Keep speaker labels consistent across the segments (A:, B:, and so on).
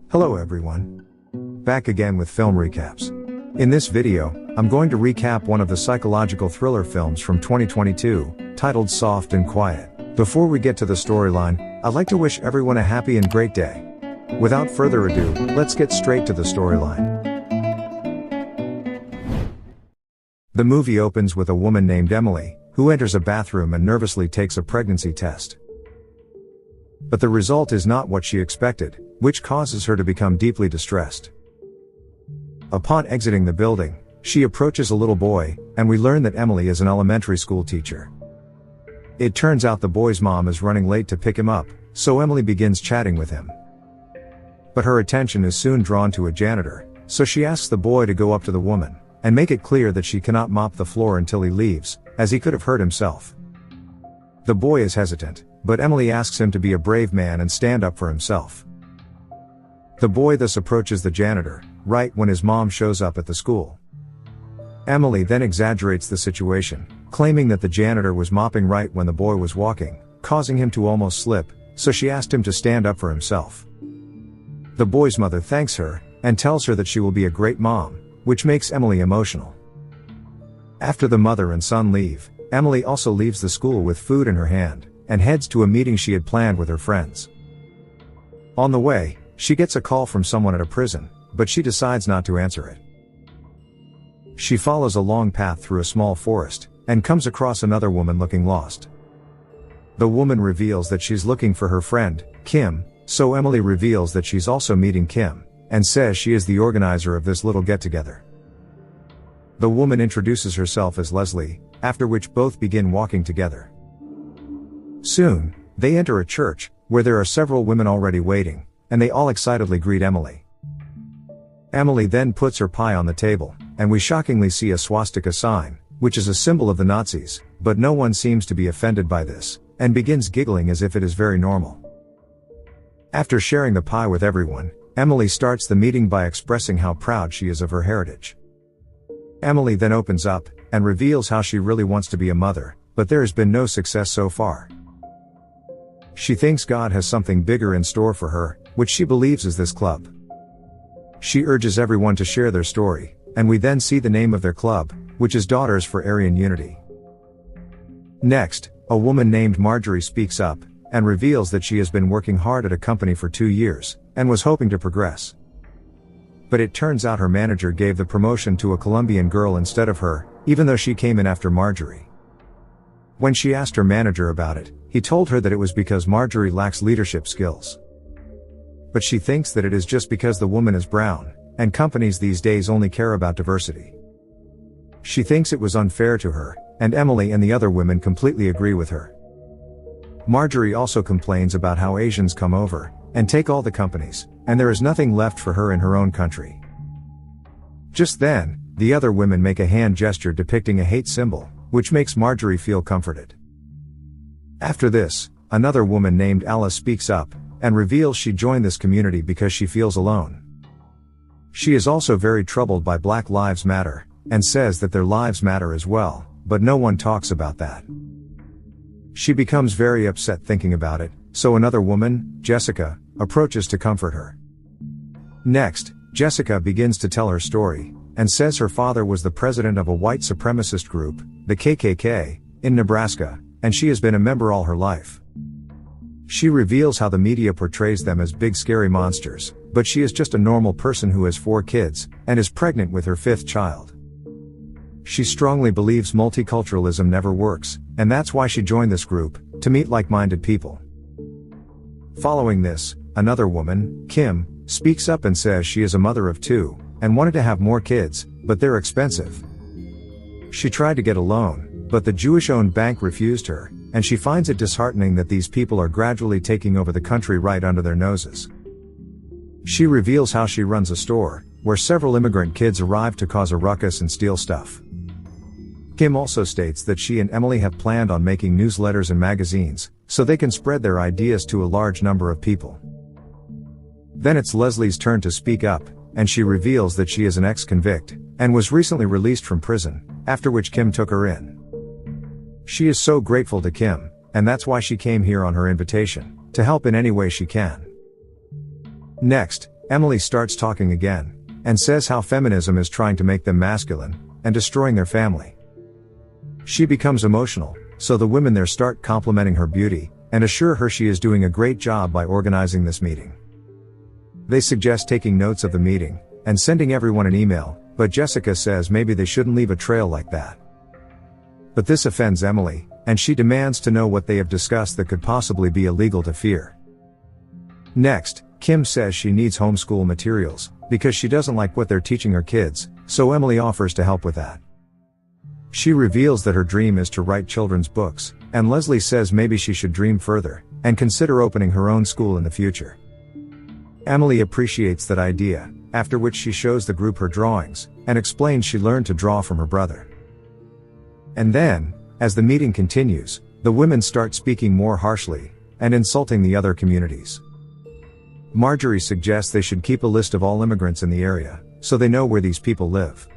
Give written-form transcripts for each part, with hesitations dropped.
A: Hello everyone. Back again with film recaps. In this video, I'm going to recap one of the psychological thriller films from 2022, titled Soft and Quiet. Before we get to the storyline, I'd like to wish everyone a happy and great day. Without further ado, let's get straight to the storyline. The movie opens with a woman named Emily, who enters a bathroom and nervously takes a pregnancy test. But the result is not what she expected, which causes her to become deeply distressed. Upon exiting the building, she approaches a little boy, and we learn that Emily is an elementary school teacher. It turns out the boy's mom is running late to pick him up, so Emily begins chatting with him. But her attention is soon drawn to a janitor, so she asks the boy to go up to the woman, and make it clear that she cannot mop the floor until he leaves, as he could have hurt himself. The boy is hesitant, but Emily asks him to be a brave man and stand up for himself. The boy thus approaches the janitor, right when his mom shows up at the school. Emily then exaggerates the situation, claiming that the janitor was mopping right when the boy was walking, causing him to almost slip, so she asked him to stand up for himself. The boy's mother thanks her, and tells her that she will be a great mom, which makes Emily emotional. After the mother and son leave, Emily also leaves the school with food in her hand, and heads to a meeting she had planned with her friends. On the way, she gets a call from someone at a prison, but she decides not to answer it. She follows a long path through a small forest, and comes across another woman looking lost. The woman reveals that she's looking for her friend, Kim, so Emily reveals that she's also meeting Kim, and says she is the organizer of this little get-together. The woman introduces herself as Leslie, after which both begin walking together. Soon, they enter a church, where there are several women already waiting, and they all excitedly greet Emily. Emily then puts her pie on the table, and we shockingly see a swastika sign, which is a symbol of the Nazis, but no one seems to be offended by this, and begins giggling as if it is very normal. After sharing the pie with everyone, Emily starts the meeting by expressing how proud she is of her heritage. Emily then opens up, and reveals how she really wants to be a mother, but there has been no success so far. She thinks God has something bigger in store for her, which she believes is this club. She urges everyone to share their story, and we then see the name of their club, which is Daughters for Aryan Unity. Next, a woman named Marjorie speaks up, and reveals that she has been working hard at a company for 2 years, and was hoping to progress. But it turns out her manager gave the promotion to a Colombian girl instead of her, even though she came in after Marjorie. When she asked her manager about it, he told her that it was because Marjorie lacks leadership skills. But she thinks that it is just because the woman is brown, and companies these days only care about diversity. She thinks it was unfair to her, and Emily and the other women completely agree with her. Marjorie also complains about how Asians come over, and take all the companies, and there is nothing left for her in her own country. Just then, the other women make a hand gesture depicting a hate symbol, which makes Marjorie feel comforted. After this, another woman named Alice speaks up, and reveals she joined this community because she feels alone. She is also very troubled by Black Lives Matter, and says that their lives matter as well, but no one talks about that. She becomes very upset thinking about it, so another woman, Jessica, approaches to comfort her. Next, Jessica begins to tell her story, and says her father was the president of a white supremacist group, the KKK, in Nebraska, and she has been a member all her life. She reveals how the media portrays them as big scary monsters, but she is just a normal person who has 4 kids, and is pregnant with her 5th child. She strongly believes multiculturalism never works, and that's why she joined this group, to meet like-minded people. Following this, another woman, Kim, speaks up and says she is a mother of 2, and wanted to have more kids, but they're expensive. She tried to get a loan, but the Jewish-owned bank refused her, and she finds it disheartening that these people are gradually taking over the country right under their noses. She reveals how she runs a store, where several immigrant kids arrive to cause a ruckus and steal stuff. Kim also states that she and Emily have planned on making newsletters and magazines, so they can spread their ideas to a large number of people. Then it's Leslie's turn to speak up, and she reveals that she is an ex-convict, and was recently released from prison, after which Kim took her in. She is so grateful to Kim, and that's why she came here on her invitation, to help in any way she can. Next, Emily starts talking again, and says how feminism is trying to make them masculine, and destroying their family. She becomes emotional, so the women there start complimenting her beauty, and assure her she is doing a great job by organizing this meeting. They suggest taking notes of the meeting, and sending everyone an email, but Jessica says maybe they shouldn't leave a trail like that. But this offends Emily, and she demands to know what they have discussed that could possibly be illegal to Fear. Next, Kim says she needs homeschool materials, because she doesn't like what they're teaching her kids, so Emily offers to help with that. She reveals that her dream is to write children's books, and Leslie says maybe she should dream further, and consider opening her own school in the future. Emily appreciates that idea, after which she shows the group her drawings, and explains she learned to draw from her brother. And then, as the meeting continues, the women start speaking more harshly, and insulting the other communities. Marjorie suggests they should keep a list of all immigrants in the area, so they know where these people live.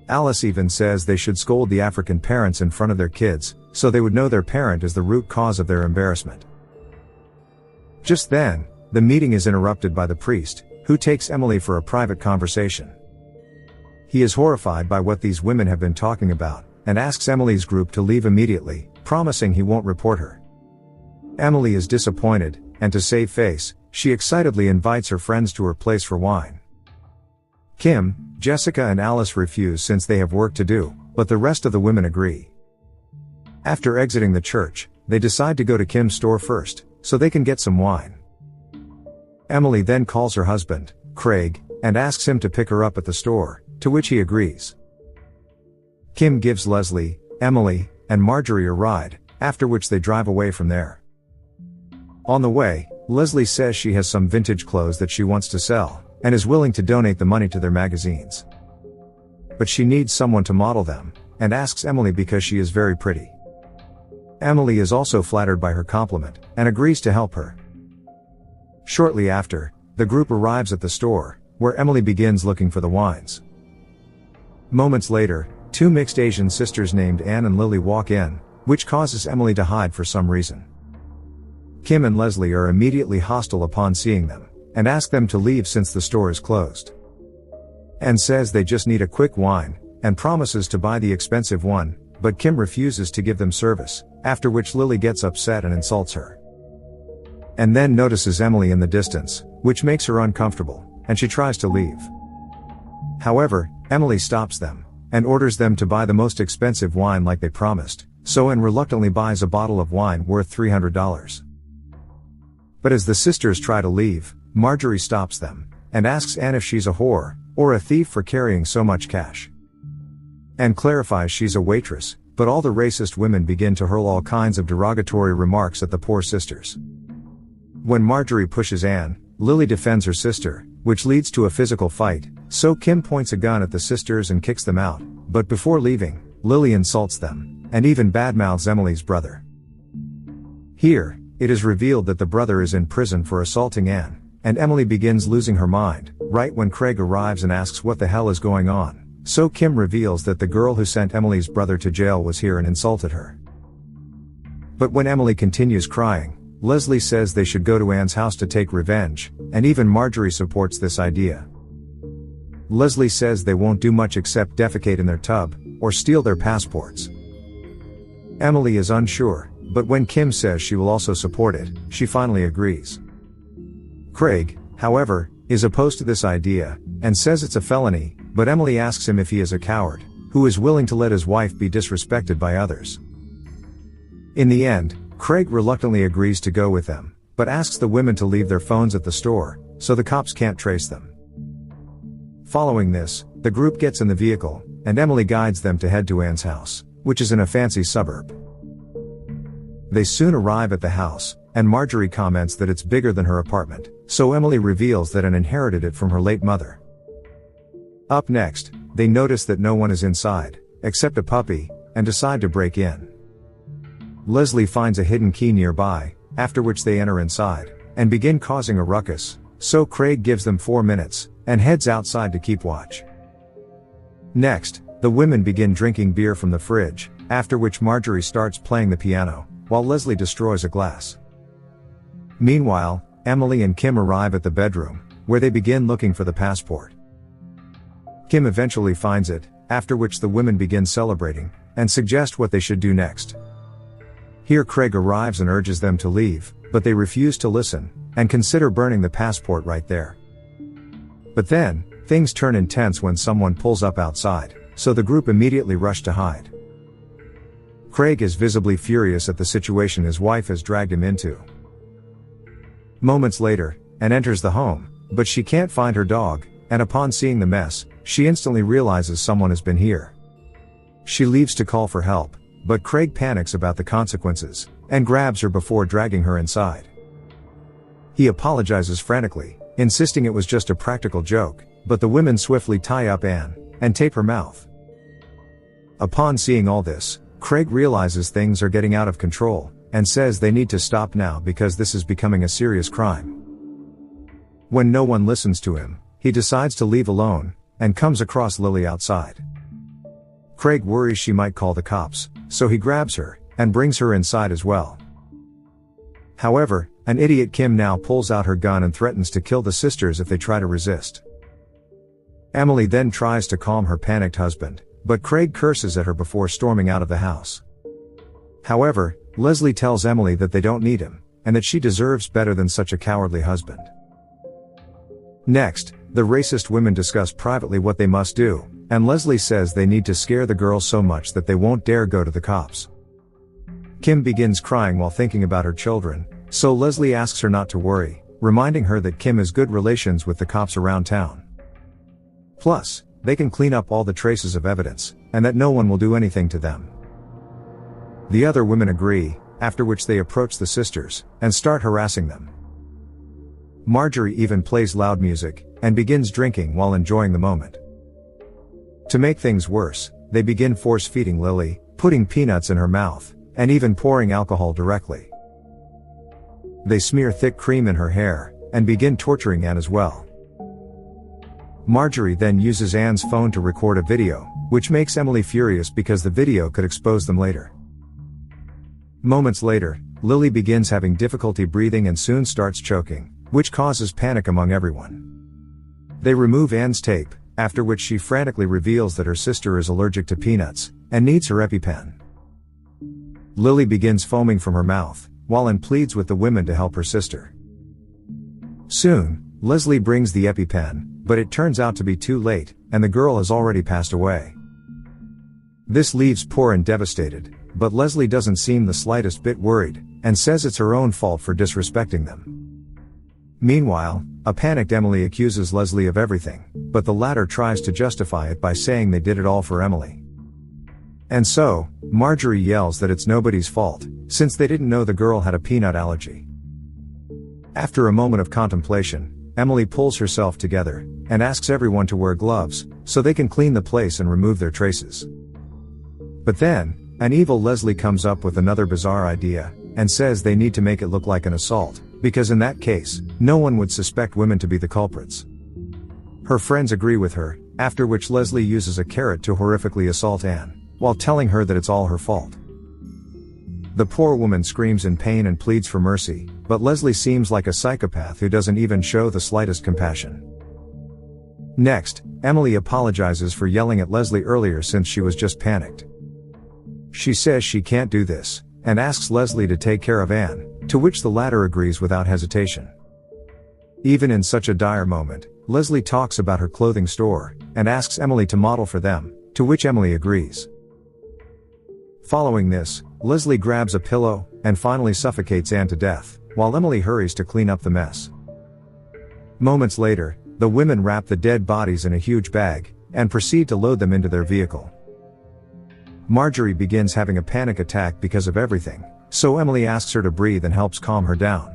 A: Alice even says they should scold the African parents in front of their kids, so they would know their parent is the root cause of their embarrassment. Just then, the meeting is interrupted by the priest, who takes Emily for a private conversation. He is horrified by what these women have been talking about, and asks Emily's group to leave immediately, promising he won't report her. Emily is disappointed, and to save face, she excitedly invites her friends to her place for wine. Kim, Jessica and Alice refuse since they have work to do, but the rest of the women agree. After exiting the church, they decide to go to Kim's store first, so they can get some wine. Emily then calls her husband, Craig, and asks him to pick her up at the store, to which he agrees. Kim gives Leslie, Emily, and Marjorie a ride, after which they drive away from there. On the way, Leslie says she has some vintage clothes that she wants to sell, and is willing to donate the money to their magazines. But she needs someone to model them, and asks Emily because she is very pretty. Emily is also flattered by her compliment, and agrees to help her. Shortly after, the group arrives at the store, where Emily begins looking for the wines. Moments later, two mixed Asian sisters named Anne and Lily walk in, which causes Emily to hide for some reason. Kim and Leslie are immediately hostile upon seeing them, and ask them to leave since the store is closed. Anne says they just need a quick wine, and promises to buy the expensive one, but Kim refuses to give them service, after which Lily gets upset and insults her. And then notices Emily in the distance, which makes her uncomfortable, and she tries to leave. However, Emily stops them, and orders them to buy the most expensive wine like they promised, so Anne reluctantly buys a bottle of wine worth $300. But as the sisters try to leave, Marjorie stops them, and asks Anne if she's a whore, or a thief for carrying so much cash. Anne clarifies she's a waitress, but all the racist women begin to hurl all kinds of derogatory remarks at the poor sisters. When Marjorie pushes Anne, Lily defends her sister, which leads to a physical fight, so Kim points a gun at the sisters and kicks them out, but before leaving, Lily insults them, and even badmouths Emily's brother. Here, it is revealed that the brother is in prison for assaulting Anne, and Emily begins losing her mind, right when Craig arrives and asks what the hell is going on, so Kim reveals that the girl who sent Emily's brother to jail was here and insulted her. But when Emily continues crying, Leslie says they should go to Anne's house to take revenge, and even Marjorie supports this idea. Leslie says they won't do much except defecate in their tub, or steal their passports. Emily is unsure, but when Kim says she will also support it, she finally agrees. Craig, however, is opposed to this idea, and says it's a felony, but Emily asks him if he is a coward, who is willing to let his wife be disrespected by others. In the end, Craig reluctantly agrees to go with them, but asks the women to leave their phones at the store, so the cops can't trace them. Following this, the group gets in the vehicle, and Emily guides them to head to Anne's house, which is in a fancy suburb. They soon arrive at the house, and Marjorie comments that it's bigger than her apartment, so Emily reveals that Anne inherited it from her late mother. Up next, they notice that no one is inside, except a puppy, and decide to break in. Leslie finds a hidden key nearby, after which they enter inside, and begin causing a ruckus, so Craig gives them 4 minutes, and heads outside to keep watch. Next, the women begin drinking beer from the fridge, after which Marjorie starts playing the piano, while Leslie destroys a glass. Meanwhile, Emily and Kim arrive at the bedroom, where they begin looking for the passport. Kim eventually finds it, after which the women begin celebrating, and suggest what they should do next. Here Craig arrives and urges them to leave, but they refuse to listen, and consider burning the passport right there. But then, things turn intense when someone pulls up outside, so the group immediately rush to hide. Craig is visibly furious at the situation his wife has dragged him into. Moments later, Anne enters the home, but she can't find her dog, and upon seeing the mess, she instantly realizes someone has been here. She leaves to call for help, but Craig panics about the consequences, and grabs her before dragging her inside. He apologizes frantically, insisting it was just a practical joke, but the women swiftly tie up Anne, and tape her mouth. Upon seeing all this, Craig realizes things are getting out of control, and says they need to stop now because this is becoming a serious crime. When no one listens to him, he decides to leave alone, and comes across Lily outside. Craig worries she might call the cops, so he grabs her, and brings her inside as well. However, an idiot Kim now pulls out her gun and threatens to kill the sisters if they try to resist. Emily then tries to calm her panicked husband, but Craig curses at her before storming out of the house. However, Leslie tells Emily that they don't need him, and that she deserves better than such a cowardly husband. Next, the racist women discuss privately what they must do, and Leslie says they need to scare the girls so much that they won't dare go to the cops. Kim begins crying while thinking about her children, so Leslie asks her not to worry, reminding her that Kim has good relations with the cops around town. Plus, they can clean up all the traces of evidence, and that no one will do anything to them. The other women agree, after which they approach the sisters, and start harassing them. Marjorie even plays loud music, and begins drinking while enjoying the moment. To make things worse, they begin force-feeding Lily, putting peanuts in her mouth, and even pouring alcohol directly. They smear thick cream in her hair, and begin torturing Anne as well. Marjorie then uses Anne's phone to record a video, which makes Emily furious because the video could expose them later. Moments later, Lily begins having difficulty breathing and soon starts choking, which causes panic among everyone. They remove Anne's tape, after which she frantically reveals that her sister is allergic to peanuts, and needs her EpiPen. Lily begins foaming from her mouth, while Anne pleads with the women to help her sister. Soon, Leslie brings the EpiPen, but it turns out to be too late, and the girl has already passed away. This leaves poor Anne devastated, but Leslie doesn't seem the slightest bit worried, and says it's her own fault for disrespecting them. Meanwhile, a panicked Emily accuses Leslie of everything, but the latter tries to justify it by saying they did it all for Emily. And so, Marjorie yells that it's nobody's fault, since they didn't know the girl had a peanut allergy. After a moment of contemplation, Emily pulls herself together, and asks everyone to wear gloves, so they can clean the place and remove their traces. But then, an evil Leslie comes up with another bizarre idea, and says they need to make it look like an assault, because in that case, no one would suspect women to be the culprits. Her friends agree with her, after which Leslie uses a carrot to horrifically assault Anne, while telling her that it's all her fault. The poor woman screams in pain and pleads for mercy, but Leslie seems like a psychopath who doesn't even show the slightest compassion. Next, Emily apologizes for yelling at Leslie earlier since she was just panicked. She says she can't do this, and asks Leslie to take care of Anne, to which the latter agrees without hesitation. Even in such a dire moment, Leslie talks about her clothing store, and asks Emily to model for them, to which Emily agrees. Following this, Leslie grabs a pillow, and finally suffocates Anne to death, while Emily hurries to clean up the mess. Moments later, the women wrap the dead bodies in a huge bag, and proceed to load them into their vehicle. Marjorie begins having a panic attack because of everything, so Emily asks her to breathe and helps calm her down.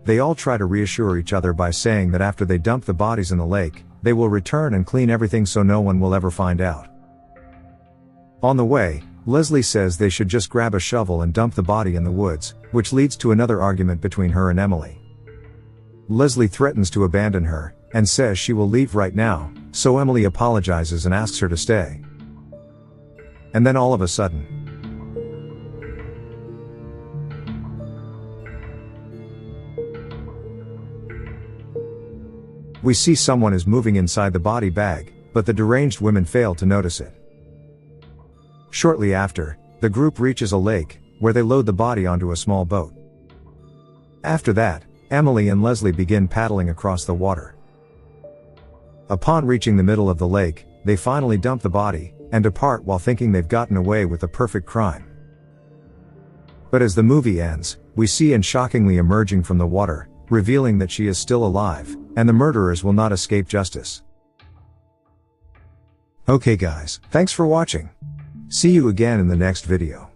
A: They all try to reassure each other by saying that after they dump the bodies in the lake, they will return and clean everything so no one will ever find out. On the way, Leslie says they should just grab a shovel and dump the body in the woods, which leads to another argument between her and Emily. Leslie threatens to abandon her, and says she will leave right now, so Emily apologizes and asks her to stay. And then all of a sudden, We see someone is moving inside the body bag, but the deranged women fail to notice it. Shortly after, the group reaches a lake, where they load the body onto a small boat. After that, Emily and Leslie begin paddling across the water. Upon reaching the middle of the lake, they finally dump the body, and depart while thinking they've gotten away with a perfect crime. But as the movie ends, we see Anne shockingly emerging from the water, revealing that she is still alive, and the murderers will not escape justice. Okay guys, thanks for watching. See you again in the next video.